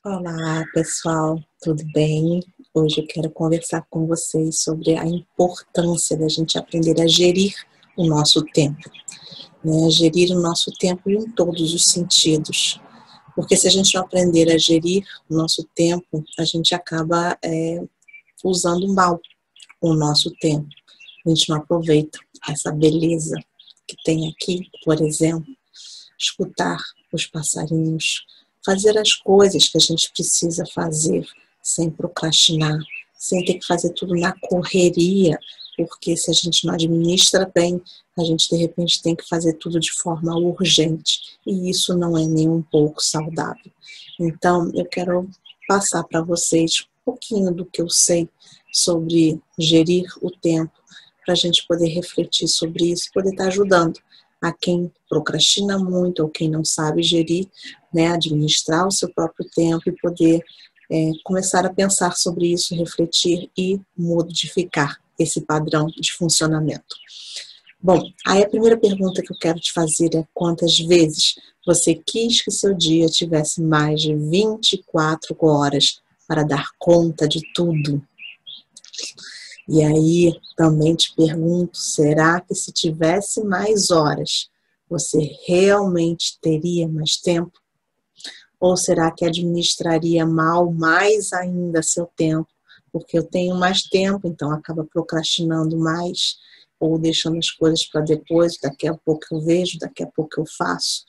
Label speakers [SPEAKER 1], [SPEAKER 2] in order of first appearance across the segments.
[SPEAKER 1] Olá, pessoal, tudo bem? Hoje eu quero conversar com vocês sobre a importância da gente aprender a gerir o nosso tempo, né? Gerir o nosso tempo em todos os sentidos, porque se a gente não aprender a gerir o nosso tempo, a gente acaba usando mal o nosso tempo. A gente não aproveita essa beleza que tem aqui, por exemplo, escutar os passarinhos, fazer as coisas que a gente precisa fazer sem procrastinar, sem ter que fazer tudo na correria, porque se a gente não administra bem, a gente de repente tem que fazer tudo de forma urgente, e isso não é nem um pouco saudável. Então, eu quero passar para vocês um pouquinho do que eu sei sobre gerir o tempo, para a gente poder refletir sobre isso, poder estar ajudando a quem procrastina muito ou quem não sabe gerir, né, administrar o seu próprio tempo e poder começar a pensar sobre isso, refletir e modificar esse padrão de funcionamento. Bom, aí a primeira pergunta que eu quero te fazer é: quantas vezes você quis que seu dia tivesse mais de 24 horas para dar conta de tudo? E aí também te pergunto, será que se tivesse mais horas, você realmente teria mais tempo? Ou será que administraria mal mais ainda seu tempo? Porque eu tenho mais tempo, então acaba procrastinando mais, ou deixando as coisas para depois, daqui a pouco eu vejo, daqui a pouco eu faço.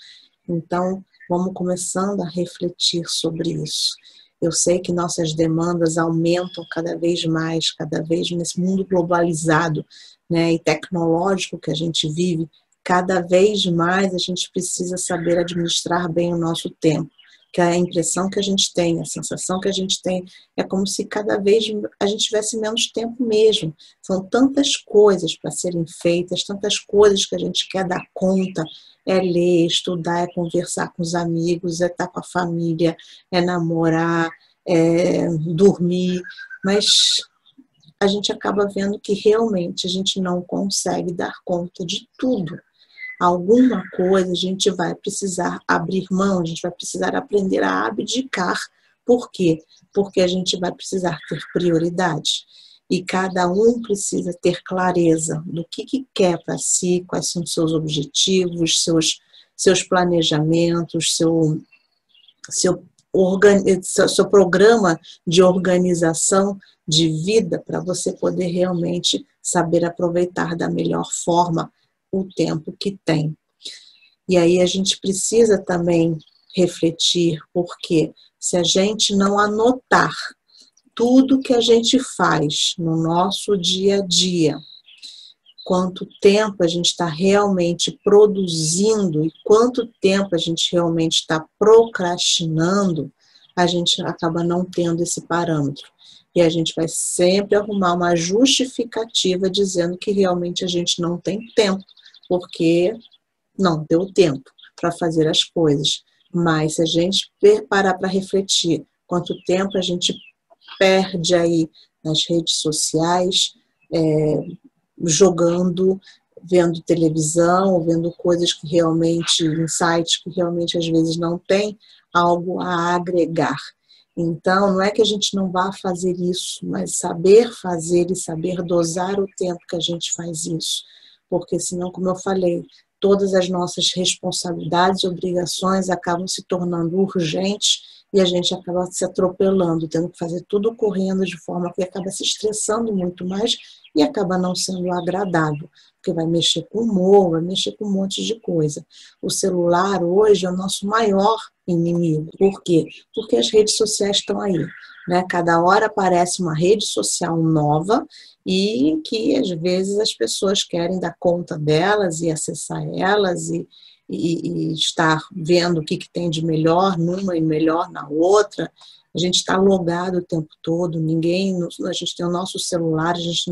[SPEAKER 1] Então, vamos começando a refletir sobre isso. Eu sei que nossas demandas aumentam cada vez nesse mundo globalizado, né, e tecnológico que a gente vive, cada vez mais a gente precisa saber administrar bem o nosso tempo. Que a impressão que a gente tem, a sensação que a gente tem, é como se cada vez a gente tivesse menos tempo mesmo. São tantas coisas para serem feitas, tantas coisas que a gente quer dar conta. É ler, estudar, é conversar com os amigos, é estar com a família, é namorar, é dormir, mas a gente acaba vendo que realmente a gente não consegue dar conta de tudo. Alguma coisa a gente vai precisar abrir mão, a gente vai precisar aprender a abdicar. Por quê? Porque a gente vai precisar ter prioridade. E cada um precisa ter clareza do que quer para si, quais são os seus objetivos, seus planejamentos, seu programa de organização de vida, para você poder realmente saber aproveitar da melhor forma o tempo que tem. E aí a gente precisa também refletir, porque se a gente não anotar tudo que a gente faz no nosso dia a dia, quanto tempo a gente está realmente produzindo e quanto tempo a gente realmente está procrastinando, a gente acaba não tendo esse parâmetro. E a gente vai sempre arrumar uma justificativa dizendo que realmente a gente não tem tempo, porque não deu tempo para fazer as coisas. Mas se a gente parar para refletir quanto tempo a gente perde aí nas redes sociais, jogando, vendo televisão, vendo coisas que realmente, em sites que realmente às vezes não tem algo a agregar. Então, não é que a gente não vá fazer isso, mas saber fazer e saber dosar o tempo que a gente faz isso. Porque senão, como eu falei, todas as nossas responsabilidades e obrigações acabam se tornando urgentes e a gente acaba se atropelando, tendo que fazer tudo correndo de forma que acaba se estressando muito mais e acaba não sendo agradável, porque vai mexer com o humor, vai mexer com um monte de coisa. O celular hoje é o nosso maior inimigo. Por quê? Porque as redes sociais estão aí, né? Cada hora aparece uma rede social nova e que às vezes as pessoas querem dar conta delas e acessar elas e estar vendo o que tem de melhor numa e melhor na outra. A gente está logado o tempo todo, a gente tem o nosso celular, a gente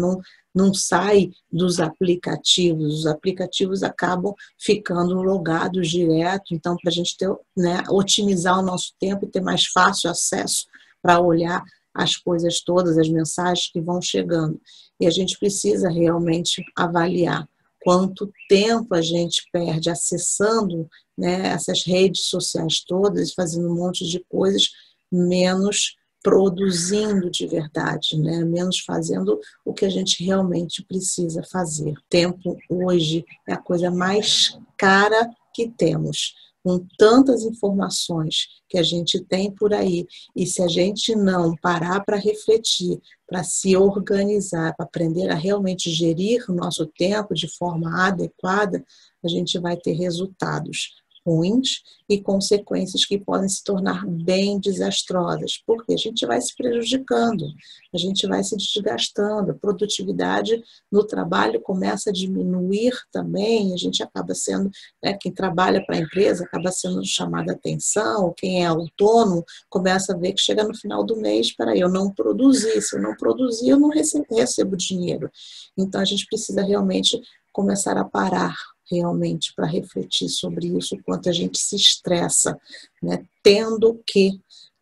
[SPEAKER 1] não sai dos aplicativos, os aplicativos acabam ficando logados direto, então para a gente ter, né, otimizar o nosso tempo e ter mais fácil acesso para olhar as coisas todas, as mensagens que vão chegando. E a gente precisa realmente avaliar quanto tempo a gente perde acessando, né, essas redes sociais todas, fazendo um monte de coisas, menos produzindo de verdade, né? Menos fazendo o que a gente realmente precisa fazer. O tempo hoje é a coisa mais cara que temos, com tantas informações que a gente tem por aí, e se a gente não parar para refletir, para se organizar, para aprender a realmente gerir o nosso tempo de forma adequada, a gente vai ter resultados ruins e consequências que podem se tornar bem desastrosas, porque a gente vai se prejudicando, a gente vai se desgastando, a produtividade no trabalho começa a diminuir também, a gente acaba sendo, né, quem trabalha para a empresa acaba sendo chamada a atenção, quem é autônomo começa a ver que chega no final do mês, espera aí, eu não produzi, se eu não produzir, eu não recebo dinheiro. Então a gente precisa realmente começar a parar realmente para refletir sobre isso, o quanto a gente se estressa, né, tendo que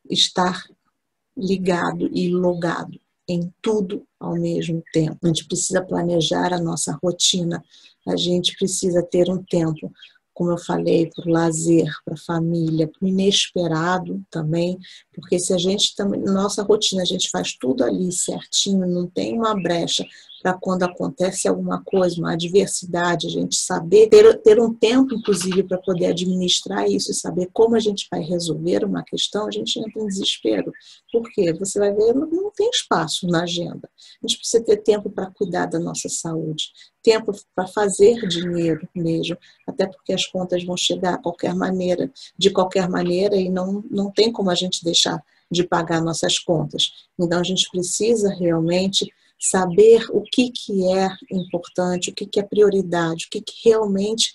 [SPEAKER 1] estar ligado e logado em tudo ao mesmo tempo. A gente precisa planejar a nossa rotina, a gente precisa ter um tempo, como eu falei, para o lazer, para a família, para o inesperado também, porque se a gente também, nossa rotina, a gente faz tudo ali certinho, não tem uma brecha para quando acontece alguma coisa, uma adversidade, a gente saber, ter um tempo, inclusive, para poder administrar isso e saber como a gente vai resolver uma questão, a gente entra em desespero. Por quê? Você vai ver, não tem espaço na agenda. A gente precisa ter tempo para cuidar da nossa saúde, tempo para fazer dinheiro mesmo, até porque as contas vão chegar de qualquer maneira, e não tem como a gente deixar de pagar nossas contas. Então, a gente precisa realmente saber o que é importante, o que é prioridade, o que realmente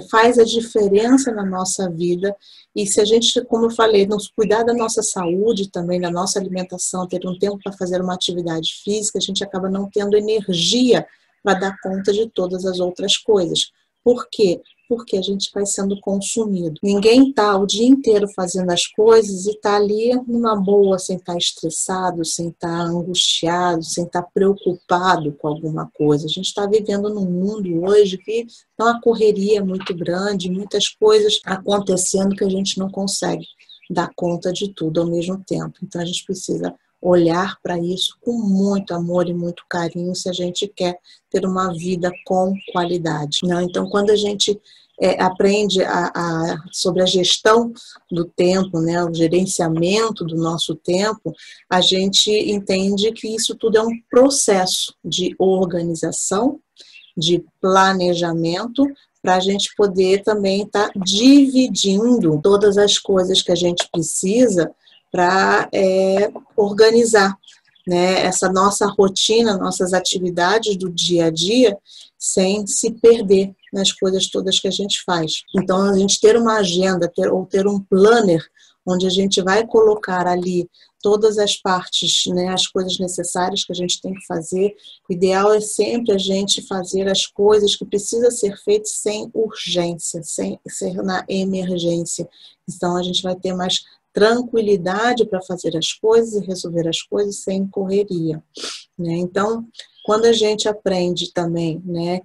[SPEAKER 1] faz a diferença na nossa vida. E se a gente, como eu falei, nos cuidar da nossa saúde também, da nossa alimentação, ter um tempo para fazer uma atividade física, a gente acaba não tendo energia para dar conta de todas as outras coisas. Por quê? Porque a gente vai sendo consumido. Ninguém está o dia inteiro fazendo as coisas e está ali numa boa, sem estar estressado, sem estar angustiado, sem estar preocupado com alguma coisa. A gente está vivendo num mundo hoje que é uma correria muito grande, muitas coisas acontecendo que a gente não consegue dar conta de tudo ao mesmo tempo. Então a gente precisa olhar para isso com muito amor e muito carinho se a gente quer ter uma vida com qualidade. Não? Então, quando a gente aprende sobre a gestão do tempo, né, o gerenciamento do nosso tempo, a gente entende que isso tudo é um processo de organização, de planejamento, para a gente poder também estar dividindo todas as coisas que a gente precisa para organizar, né, essa nossa rotina, nossas atividades do dia a dia, sem se perder nas coisas todas que a gente faz. Então, a gente ter uma agenda, ter um planner, onde a gente vai colocar ali todas as partes, né, as coisas necessárias que a gente tem que fazer. O ideal é sempre a gente fazer as coisas que precisam ser feitas sem urgência, sem ser na emergência. Então, a gente vai ter mais tranquilidade para fazer as coisas e resolver as coisas sem correria, né? Então, quando a gente aprende também, né,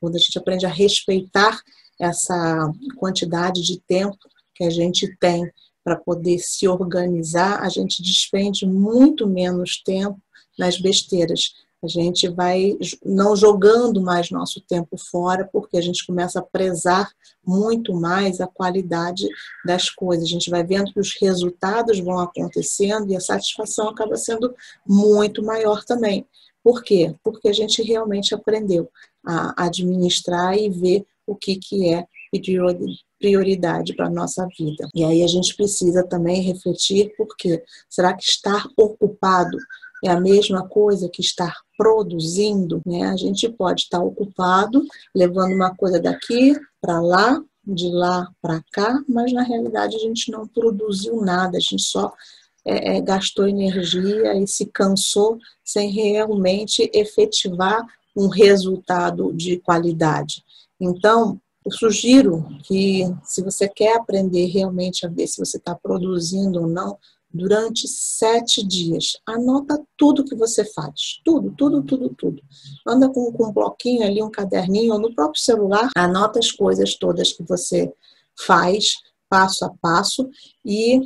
[SPEAKER 1] quando a gente aprende a respeitar essa quantidade de tempo que a gente tem para poder se organizar, a gente despende muito menos tempo nas besteiras. A gente vai não jogando mais nosso tempo fora, porque a gente começa a prezar muito mais a qualidade das coisas. A gente vai vendo que os resultados vão acontecendo e a satisfação acaba sendo muito maior também. Por quê? Porque a gente realmente aprendeu a administrar e ver o que é prioridade para a nossa vida. E aí a gente precisa também refletir, porque será que estar ocupado é a mesma coisa que estar produzindo, né? A gente pode estar ocupado, levando uma coisa daqui para lá, de lá para cá, mas na realidade a gente não produziu nada, a gente só gastou energia e se cansou sem realmente efetivar um resultado de qualidade. Então, eu sugiro que, se você quer aprender realmente a ver se você está produzindo ou não, durante 7 dias, anota tudo que você faz, tudo. Anda com um bloquinho ali, um caderninho, ou no próprio celular, anota as coisas todas que você faz, passo a passo, e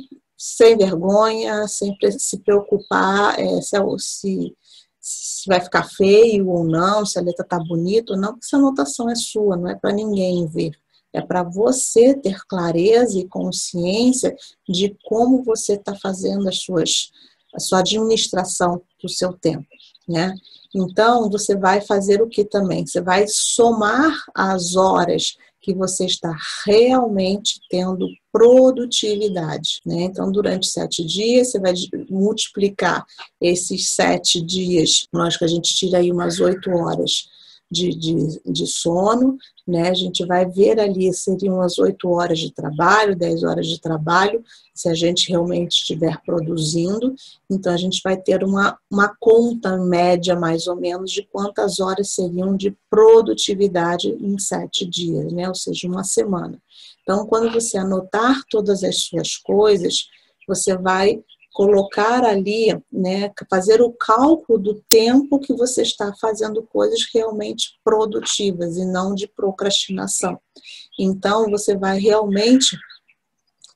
[SPEAKER 1] sem vergonha, sem se preocupar se vai ficar feio ou não, se a letra está bonita ou não, porque essa anotação é sua, não é para ninguém ver. É para você ter clareza e consciência de como você está fazendo a sua administração do seu tempo, né? Então, você vai fazer o que também? Você vai somar as horas que você está realmente tendo produtividade, né? Então, durante 7 dias, você vai multiplicar esses 7 dias, lógico que a gente tira aí umas 8 horas de sono, né? A gente vai ver ali, seriam umas 8 horas de trabalho, 10 horas de trabalho, se a gente realmente estiver produzindo. Então, a gente vai ter uma conta média, mais ou menos, de quantas horas seriam de produtividade em 7 dias, né? Ou seja, uma semana. Então, quando você anotar todas as suas coisas, você vai colocar ali, né, fazer o cálculo do tempo que você está fazendo coisas realmente produtivas e não de procrastinação. Então, você vai realmente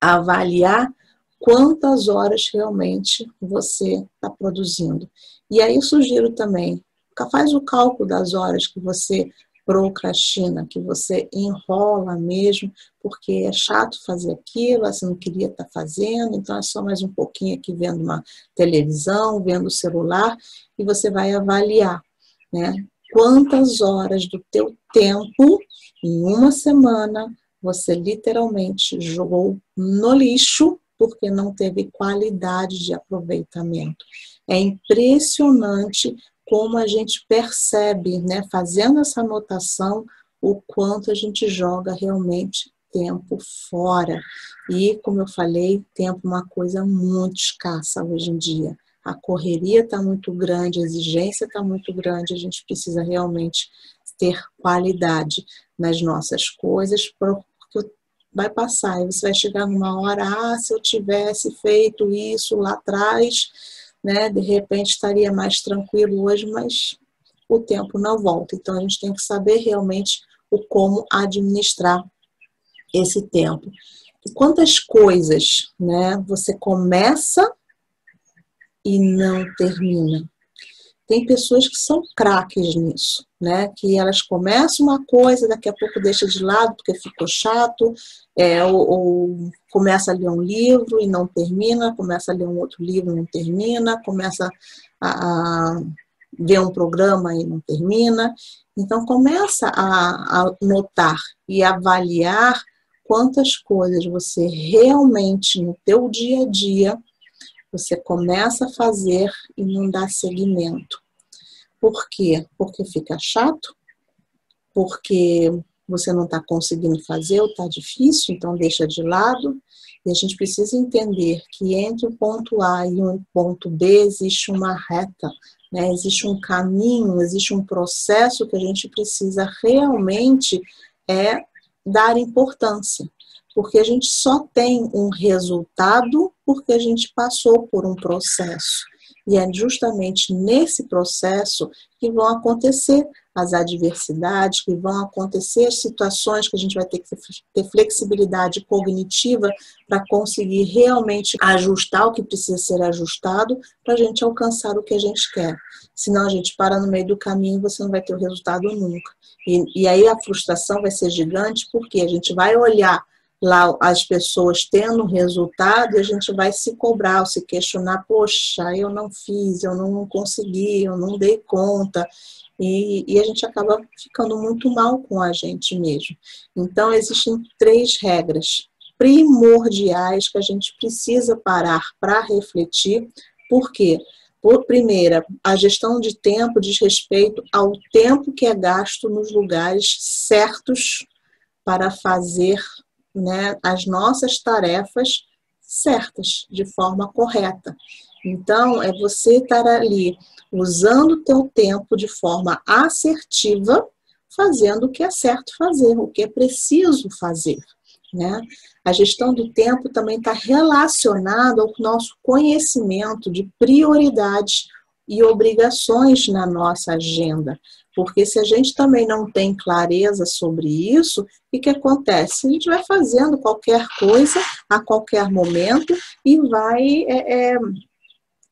[SPEAKER 1] avaliar quantas horas realmente você está produzindo. E aí eu sugiro também, faz o cálculo das horas que você procrastina, que você enrola mesmo, porque é chato fazer aquilo, você não queria estar fazendo, então é só mais um pouquinho aqui vendo uma televisão, vendo o celular, e você vai avaliar, né? Quantas horas do teu tempo, em uma semana, você literalmente jogou no lixo, porque não teve qualidade de aproveitamento. É impressionante como a gente percebe, né, fazendo essa anotação, o quanto a gente joga realmente tempo fora. E, como eu falei, tempo é uma coisa muito escassa hoje em dia. A correria está muito grande, a exigência está muito grande, a gente precisa realmente ter qualidade nas nossas coisas, porque vai passar, e você vai chegar numa hora, se eu tivesse feito isso lá atrás, né, de repente estaria mais tranquilo hoje, mas o tempo não volta. Então, a gente tem que saber realmente o como administrar esse tempo. E quantas coisas, né, você começa e não termina. Tem pessoas que são craques nisso, né? Que elas começam uma coisa, daqui a pouco deixa de lado porque ficou chato, ou começa a ler um livro e não termina, começa a ler um outro livro e não termina, começa a ver um programa e não termina. Então, começa a notar e avaliar quantas coisas você realmente, no teu dia a dia, você começa a fazer e não dá seguimento. Por quê? Porque fica chato, porque você não está conseguindo fazer ou está difícil, então deixa de lado. E a gente precisa entender que entre o ponto A e o ponto B existe uma reta, né? Existe um caminho, existe um processo que a gente precisa realmente dar importância. Porque a gente só tem um resultado porque a gente passou por um processo. E é justamente nesse processo que vão acontecer as adversidades, que vão acontecer as situações que a gente vai ter que ter flexibilidade cognitiva para conseguir realmente ajustar o que precisa ser ajustado para a gente alcançar o que a gente quer. Senão a gente para no meio do caminho e você não vai ter o resultado nunca. E aí a frustração vai ser gigante porque a gente vai olhar lá as pessoas tendo resultado e a gente vai se cobrar, ou se questionar, poxa, eu não fiz, eu não consegui, eu não dei conta, e a gente acaba ficando muito mal com a gente mesmo. Então, existem 3 regras primordiais que a gente precisa parar para refletir. Por quê? Primeira, a gestão de tempo diz respeito ao tempo que é gasto nos lugares certos para fazer, né, as nossas tarefas certas, de forma correta. Então, é você estar ali usando o teu tempo de forma assertiva, fazendo o que é certo fazer, o que é preciso fazer, né? A gestão do tempo também está relacionada ao nosso conhecimento de prioridades e obrigações na nossa agenda. Porque se a gente também não tem clareza sobre isso, o que acontece? A gente vai fazendo qualquer coisa a qualquer momento e vai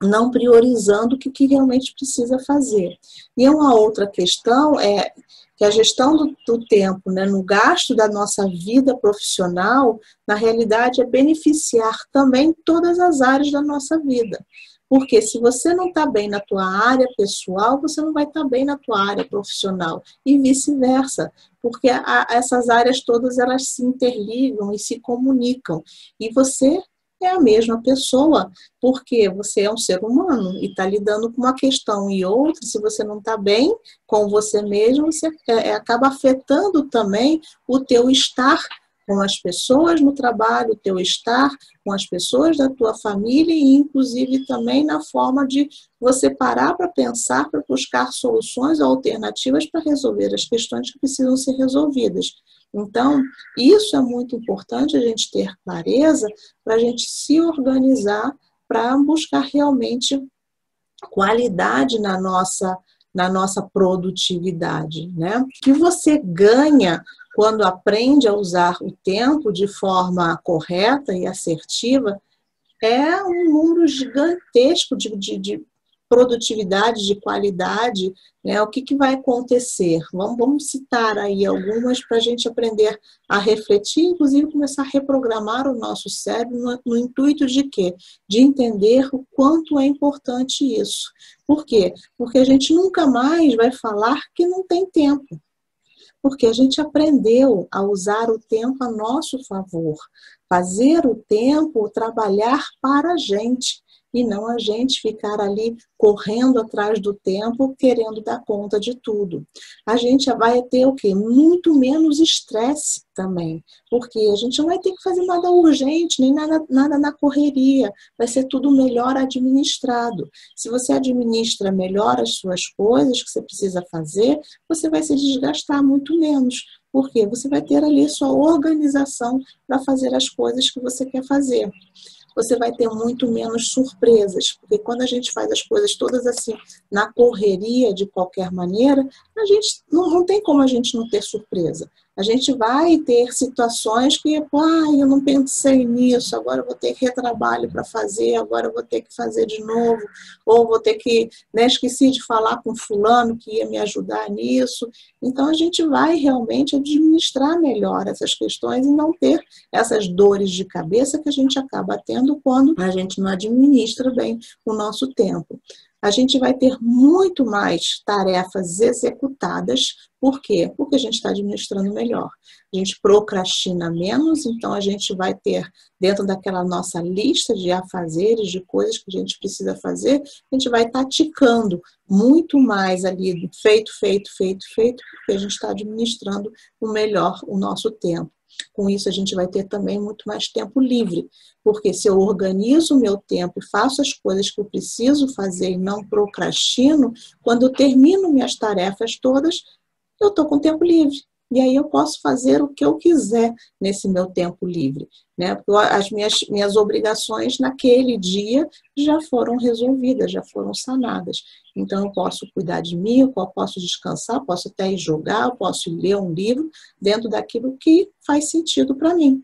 [SPEAKER 1] não priorizando o que realmente precisa fazer. E uma outra questão é que a gestão do tempo, né, no gasto da nossa vida profissional, na realidade é beneficiar também todas as áreas da nossa vida. Porque se você não está bem na tua área pessoal, você não vai estar bem na tua área profissional e vice-versa, porque essas áreas todas elas se interligam e se comunicam. E você é a mesma pessoa, porque você é um ser humano e está lidando com uma questão e outra. Se você não está bem com você mesmo, você acaba afetando também o teu estar com as pessoas no trabalho, o teu estar com as pessoas da tua família e inclusive também na forma de você parar para pensar, para buscar soluções ou alternativas para resolver as questões que precisam ser resolvidas. Então, isso é muito importante a gente ter clareza para a gente se organizar para buscar realmente qualidade na nossa produtividade, né? O que você ganha quando aprende a usar o tempo de forma correta e assertiva é um número gigantesco de produtividade, de qualidade, né? O que vai acontecer? Vamos citar aí algumas para a gente aprender a refletir, inclusive começar a reprogramar o nosso cérebro no intuito de quê? De entender o quanto é importante isso. Por quê? Porque a gente nunca mais vai falar que não tem tempo. Porque a gente aprendeu a usar o tempo a nosso favor, fazer o tempo trabalhar para a gente, e não a gente ficar ali correndo atrás do tempo, querendo dar conta de tudo. A gente vai ter o quê? Muito menos estresse também, porque a gente não vai ter que fazer nada urgente, nem nada na correria, vai ser tudo melhor administrado. Se você administra melhor as suas coisas que você precisa fazer, você vai se desgastar muito menos, porque você vai ter ali a sua organização para fazer as coisas que você quer fazer. Você vai ter muito menos surpresas, porque quando a gente faz as coisas todas assim, na correria de qualquer maneira, a gente não tem como a gente não ter surpresa. A gente vai ter situações que, eu não pensei nisso, agora eu vou ter que retrabalho para fazer, agora eu vou ter que fazer de novo, ou vou ter que, esqueci de falar com fulano que ia me ajudar nisso. Então, a gente vai realmente administrar melhor essas questões e não ter essas dores de cabeça que a gente acaba tendo quando a gente não administra bem o nosso tempo. A gente vai ter muito mais tarefas executadas. Por quê? Porque a gente está administrando melhor. A gente procrastina menos, então a gente vai ter, dentro daquela nossa lista de afazeres, de coisas que a gente precisa fazer, a gente vai estar ticando muito mais ali, feito, porque a gente está administrando melhor o nosso tempo. Com isso, a gente vai ter também muito mais tempo livre, porque se eu organizo o meu tempo e faço as coisas que eu preciso fazer e não procrastino, quando eu termino minhas tarefas todas, eu estou com tempo livre. E aí eu posso fazer o que eu quiser nesse meu tempo livre, né? Porque as minhas obrigações naquele dia já foram resolvidas, já foram sanadas. Então eu posso cuidar de mim, eu posso descansar, posso até ir jogar, eu posso ler um livro dentro daquilo que faz sentido para mim.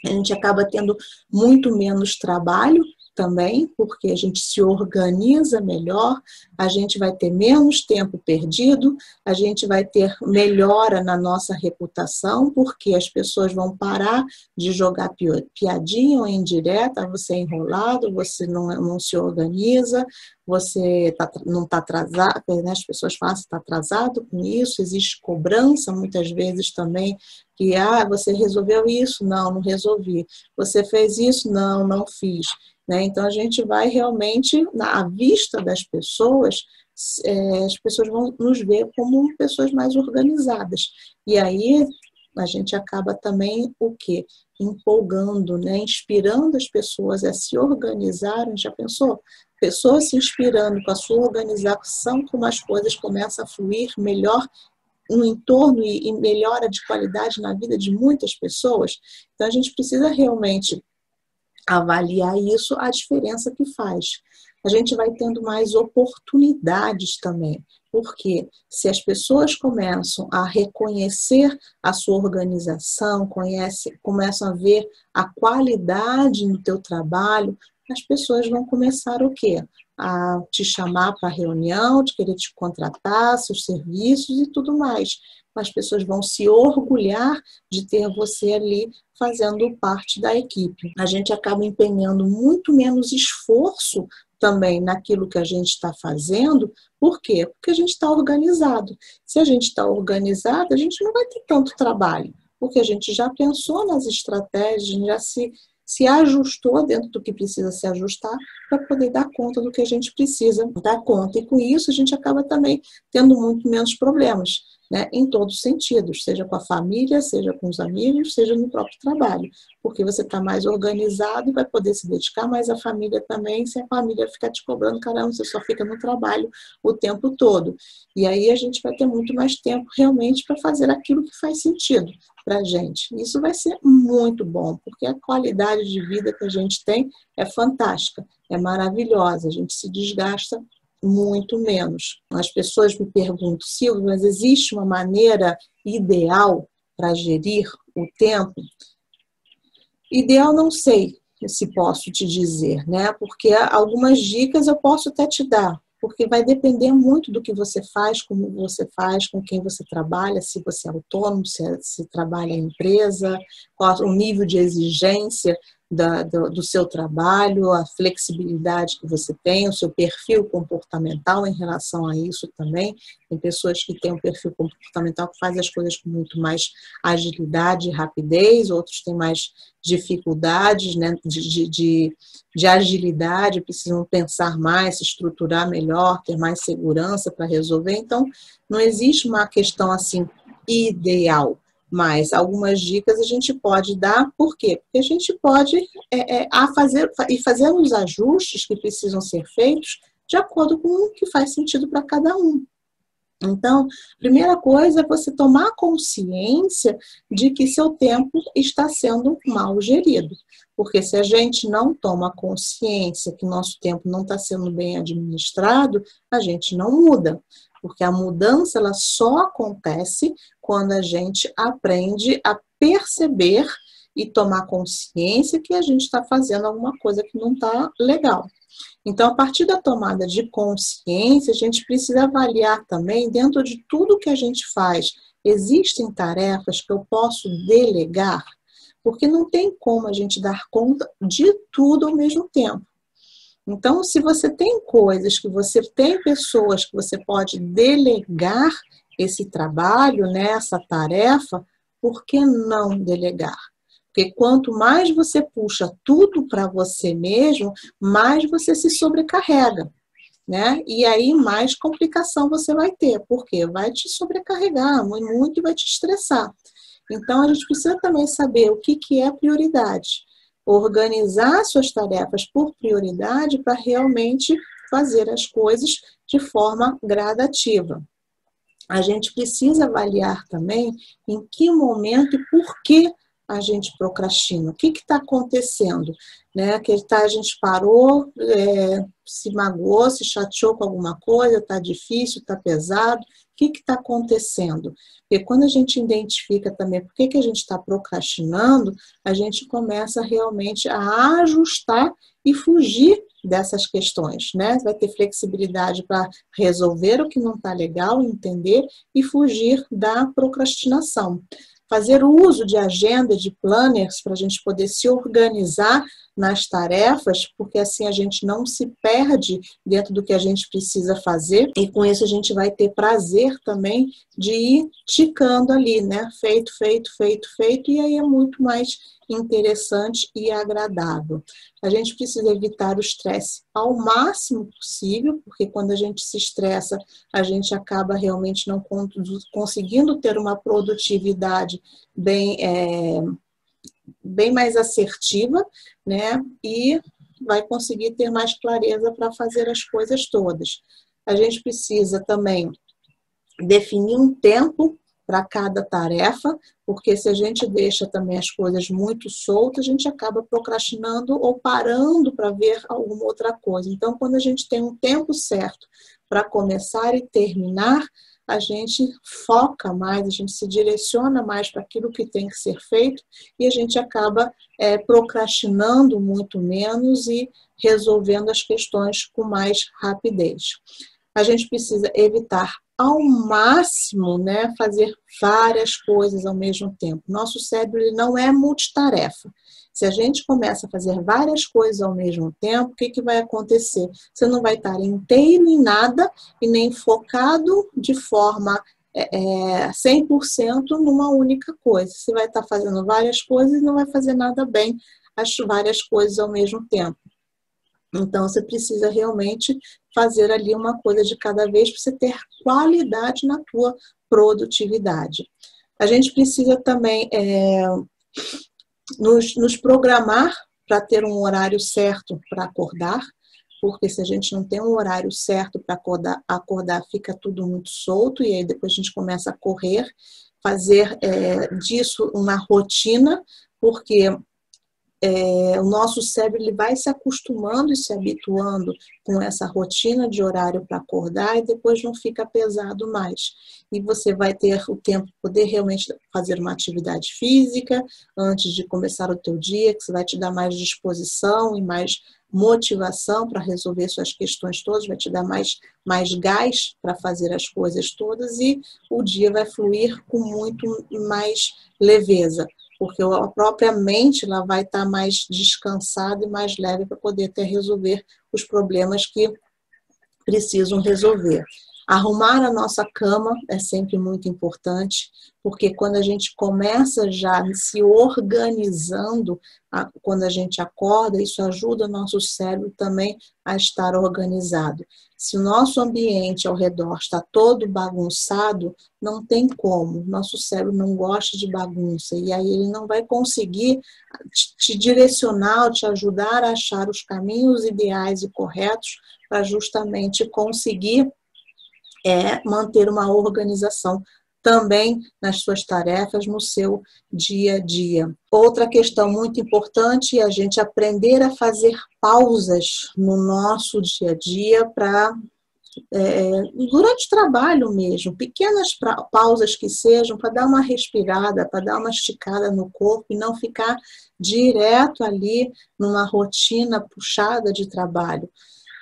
[SPEAKER 1] A gente acaba tendo muito menos trabalho também, porque a gente se organiza melhor, a gente vai ter menos tempo perdido, a gente vai ter melhora na nossa reputação, porque as pessoas vão parar de jogar piadinha ou indireta, você é enrolado, você não se organiza, você não está atrasado, né? As pessoas falam que está atrasado com isso, existe cobrança muitas vezes também, que você resolveu isso? Não resolvi. Você fez isso? Não fiz. Né? Então, a gente vai realmente, à vista das pessoas, as pessoas vão nos ver como pessoas mais organizadas. E aí, a gente acaba também, o quê? Empolgando, né? Inspirando as pessoas a se organizarem. Já pensou? Pessoas se inspirando com a sua organização, como as coisas começam a fluir melhor no entorno e melhora de qualidade na vida de muitas pessoas. Então, a gente precisa realmente avaliar isso, a diferença que faz. A gente vai tendo mais oportunidades também, porque se as pessoas começam a reconhecer a sua organização, começam a ver a qualidade no teu trabalho, as pessoas vão começar o quê? A te chamar para reunião, de querer te contratar, seus serviços e tudo mais. As pessoas vão se orgulhar de ter você ali fazendo parte da equipe. A gente acaba empenhando muito menos esforço também naquilo que a gente está fazendo. Por quê? Porque a gente está organizado. Se a gente está organizado, a gente não vai ter tanto trabalho, porque a gente já pensou nas estratégias, já se ajustou dentro do que precisa se ajustar para poder dar conta do que a gente precisa dar conta. E com isso a gente acaba também tendo muito menos problemas, né, em todos os sentidos, seja com a família, seja com os amigos, seja no próprio trabalho, porque você está mais organizado e vai poder se dedicar mais à família também, se a família ficar te cobrando, caramba, você só fica no trabalho o tempo todo. E aí a gente vai ter muito mais tempo realmente para fazer aquilo que faz sentido para a gente. Isso vai ser muito bom, porque a qualidade de vida que a gente tem é fantástica, é maravilhosa, a gente se desgasta muito menos. As pessoas me perguntam, Silvia, mas existe uma maneira ideal para gerir o tempo? Ideal não sei se posso te dizer, né? Porque algumas dicas eu posso até te dar, porque vai depender muito do que você faz, como você faz, com quem você trabalha, se você é autônomo, se trabalha em empresa, qual o nível de exigência do seu trabalho, a flexibilidade que você tem, o seu perfil comportamental em relação a isso também. Tem pessoas que têm um perfil comportamental que fazem as coisas com muito mais agilidade e rapidez, outros têm mais dificuldades, né, de agilidade, precisam pensar mais, se estruturar melhor, ter mais segurança para resolver. Então, não existe uma questão assim ideal, mas algumas dicas a gente pode dar. Por quê? Porque a gente pode fazer os ajustes que precisam ser feitos de acordo com o que faz sentido para cada um. Então, primeira coisa é você tomar consciência de que seu tempo está sendo mal gerido. Porque se a gente não toma consciência que nosso tempo não está sendo bem administrado, a gente não muda. Porque a mudança ela só acontece quando a gente aprende a perceber e tomar consciência que a gente está fazendo alguma coisa que não está legal. Então, a partir da tomada de consciência, a gente precisa avaliar também, dentro de tudo que a gente faz, existem tarefas que eu posso delegar? Porque não tem como a gente dar conta de tudo ao mesmo tempo. Então, se você tem coisas que você tem pessoas que você pode delegar esse trabalho, né, essa tarefa, por que não delegar? Porque quanto mais você puxa tudo para você mesmo, mais você se sobrecarrega, né? E aí mais complicação você vai ter, porque vai te sobrecarregar muito e vai te estressar. Então a gente precisa também saber o que é prioridade. Organizar suas tarefas por prioridade para realmente fazer as coisas de forma gradativa. A gente precisa avaliar também em que momento e por que a gente procrastina. O que está acontecendo? Né? A gente parou, se magoou, se chateou com alguma coisa, está difícil, está pesado. O que está acontecendo? Porque quando a gente identifica também por que a gente está procrastinando, a gente começa realmente a ajustar e fugir dessas questões, né? Vai ter flexibilidade para resolver o que não está legal, entender e fugir da procrastinação. Fazer uso de agenda, de planners, para a gente poder se organizar nas tarefas, porque assim a gente não se perde dentro do que a gente precisa fazer, e com isso a gente vai ter prazer também de ir ticando ali, né? Feito, feito, feito, feito, e aí é muito mais interessante e agradável. A gente precisa evitar o estresse ao máximo possível, porque quando a gente se estressa, a gente acaba realmente não conseguindo ter uma produtividade bem mais assertiva, né? E vai conseguir ter mais clareza para fazer as coisas todas. A gente precisa também definir um tempo para cada tarefa, porque se a gente deixa também as coisas muito soltas, a gente acaba procrastinando ou parando para ver alguma outra coisa. Então, quando a gente tem um tempo certo para começar e terminar, a gente foca mais, a gente se direciona mais para aquilo que tem que ser feito e a gente acaba procrastinando muito menos e resolvendo as questões com mais rapidez. A gente precisa evitar ao máximo, né, fazer várias coisas ao mesmo tempo. Nosso cérebro ele não é multitarefa. Se a gente começa a fazer várias coisas ao mesmo tempo, o que vai acontecer? Você não vai estar inteiro em nada e nem focado de forma 100% numa única coisa. Você vai estar fazendo várias coisas e não vai fazer nada bem as várias coisas ao mesmo tempo. Então, você precisa realmente fazer ali uma coisa de cada vez para você ter qualidade na tua produtividade. A gente precisa também nos programar para ter um horário certo para acordar, porque se a gente não tem um horário certo para acordar, fica tudo muito solto e aí depois a gente começa a correr, fazer disso uma rotina, porque o nosso cérebro ele vai se acostumando e se habituando com essa rotina de horário para acordar e depois não fica pesado mais. E você vai ter o tempo de poder realmente fazer uma atividade física antes de começar o teu dia, que você vai te dar mais disposição e mais motivação para resolver suas questões todas, vai te dar mais gás para fazer as coisas todas e o dia vai fluir com muito mais leveza, porque a própria mente ela vai estar mais descansada e mais leve para poder até resolver os problemas que precisam resolver. Arrumar a nossa cama é sempre muito importante, porque quando a gente começa já se organizando, quando a gente acorda, isso ajuda o nosso cérebro também a estar organizado. Se o nosso ambiente ao redor está todo bagunçado, não tem como. Nosso cérebro não gosta de bagunça e aí ele não vai conseguir te direcionar, te ajudar a achar os caminhos ideais e corretos para justamente conseguir manter uma organização também nas suas tarefas, no seu dia a dia. Outra questão muito importante é a gente aprender a fazer pausas no nosso dia a dia para durante o trabalho mesmo, pequenas pausas que sejam para dar uma respirada, para dar uma esticada no corpo e não ficar direto ali numa rotina puxada de trabalho.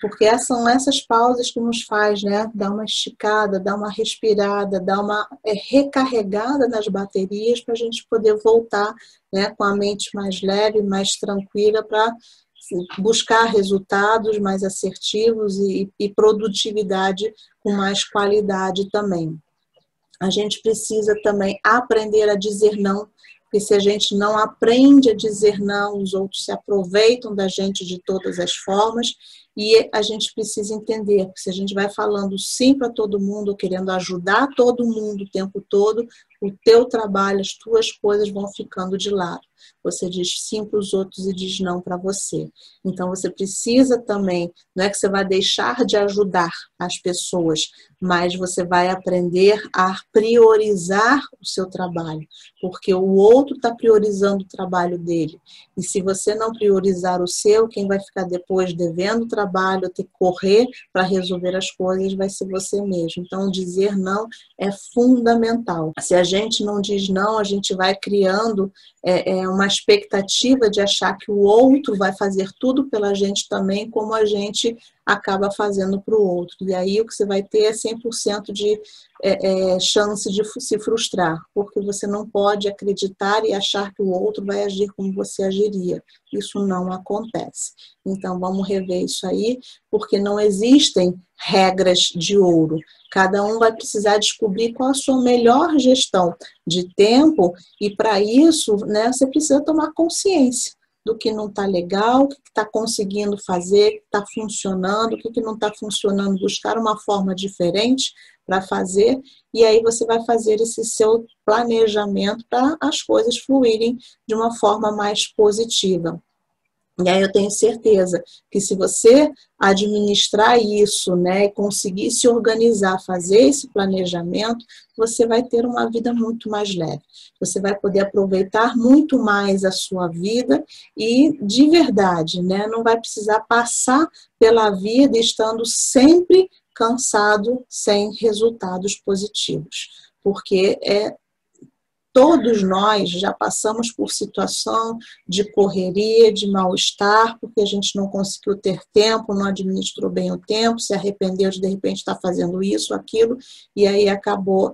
[SPEAKER 1] Porque são essas pausas que nos faz, né, dar uma esticada, dar uma respirada, dar uma recarregada nas baterias para a gente poder voltar, né, com a mente mais leve, mais tranquila para buscar resultados mais assertivos e produtividade com mais qualidade também. A gente precisa também aprender a dizer não, porque se a gente não aprende a dizer não, os outros se aproveitam da gente de todas as formas e a gente precisa entender, porque se a gente vai falando sim para todo mundo, querendo ajudar todo mundo o tempo todo, o teu trabalho, as tuas coisas vão ficando de lado. Você diz sim para os outros e diz não para você. Então você precisa também, não é que você vai deixar de ajudar as pessoas, mas você vai aprender a priorizar o seu trabalho, porque o outro está priorizando o trabalho dele. E se você não priorizar o seu, quem vai ficar depois devendo o trabalho, ter que correr para resolver as coisas, vai ser você mesmo. Então dizer não é fundamental. Se a gente não diz não, a gente vai criando uma expectativa de achar que o outro vai fazer tudo pela gente também, como a gente acaba fazendo para o outro. E aí o que você vai ter é 100% de chance de se frustrar, porque você não pode acreditar e achar que o outro vai agir como você agiria. Isso não acontece. Então vamos rever isso aí, porque não existem regras de ouro. Cada um vai precisar descobrir qual a sua melhor gestão de tempo e para isso, né, você precisa tomar consciência do que não está legal, o que está conseguindo fazer, o que está funcionando, o que não está funcionando, buscar uma forma diferente para fazer, e aí você vai fazer esse seu planejamento para as coisas fluírem de uma forma mais positiva. E aí eu tenho certeza que se você administrar isso, né, conseguir se organizar, fazer esse planejamento, você vai ter uma vida muito mais leve. Você vai poder aproveitar muito mais a sua vida e, de verdade, né, não vai precisar passar pela vida estando sempre cansado, sem resultados positivos. Porque todos nós já passamos por situação de correria, de mal-estar, porque a gente não conseguiu ter tempo, não administrou bem o tempo, se arrependeu de repente estar fazendo isso, aquilo, e aí acabou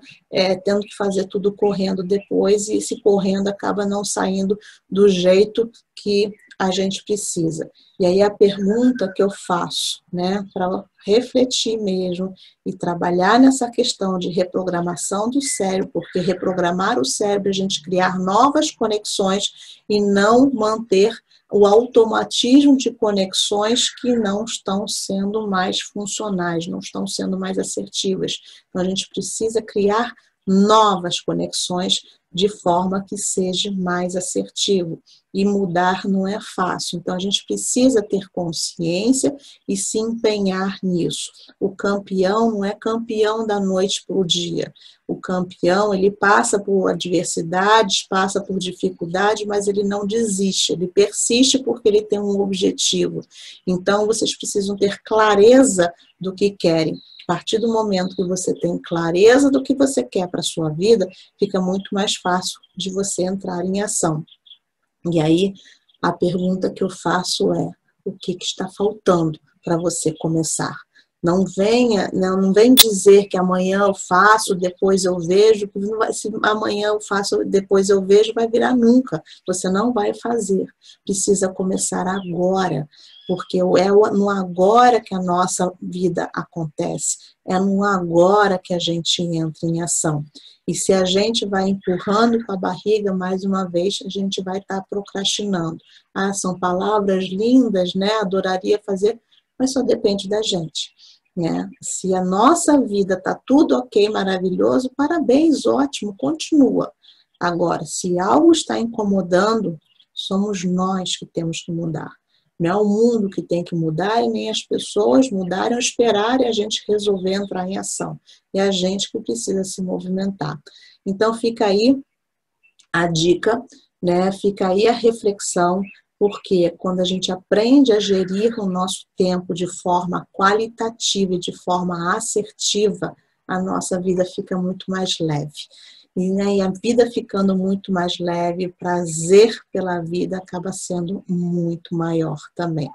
[SPEAKER 1] tendo que fazer tudo correndo depois, e se correndo acaba não saindo do jeito que a gente precisa. E aí a pergunta que eu faço, né, para refletir mesmo e trabalhar nessa questão de reprogramação do cérebro, porque reprogramar o cérebro é a gente criar novas conexões e não manter o automatismo de conexões que não estão sendo mais funcionais, não estão sendo mais assertivas. Então a gente precisa criar novas conexões de forma que seja mais assertivo. E mudar não é fácil. Então a gente precisa ter consciência e se empenhar nisso. O campeão não é campeão da noite para o dia. O campeão, ele passa por adversidades, passa por dificuldades, mas ele não desiste, ele persiste porque ele tem um objetivo. Então vocês precisam ter clareza do que querem. A partir do momento que você tem clareza do que você quer para a sua vida, fica muito mais fácil de você entrar em ação. E aí, a pergunta que eu faço é, o que está faltando para você começar? Não vem dizer que amanhã eu faço, depois eu vejo, se amanhã eu faço, depois eu vejo, vai virar nunca. Você não vai fazer. Precisa começar agora, porque é no agora que a nossa vida acontece. É no agora que a gente entra em ação. E se a gente vai empurrando com a barriga, mais uma vez, a gente vai estar procrastinando. Ah, são palavras lindas, né? Adoraria fazer, mas só depende da gente. Né? Se a nossa vida está tudo ok, maravilhoso, parabéns, ótimo, continua. Agora, se algo está incomodando, somos nós que temos que mudar. Não é o mundo que tem que mudar e nem as pessoas mudarem ou esperarem a gente resolver entrar em ação. É a gente que precisa se movimentar. Então fica aí a dica, né? Fica aí a reflexão, porque quando a gente aprende a gerir o nosso tempo de forma qualitativa e de forma assertiva, a nossa vida fica muito mais leve. E a vida ficando muito mais leve, o prazer pela vida acaba sendo muito maior também.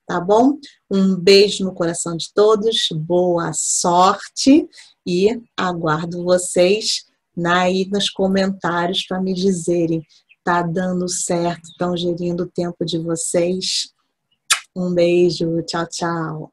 [SPEAKER 1] Tá bom? Um beijo no coração de todos, boa sorte e aguardo vocês aí nos comentários para me dizerem, tá dando certo, estão gerindo o tempo de vocês? Um beijo, tchau, tchau.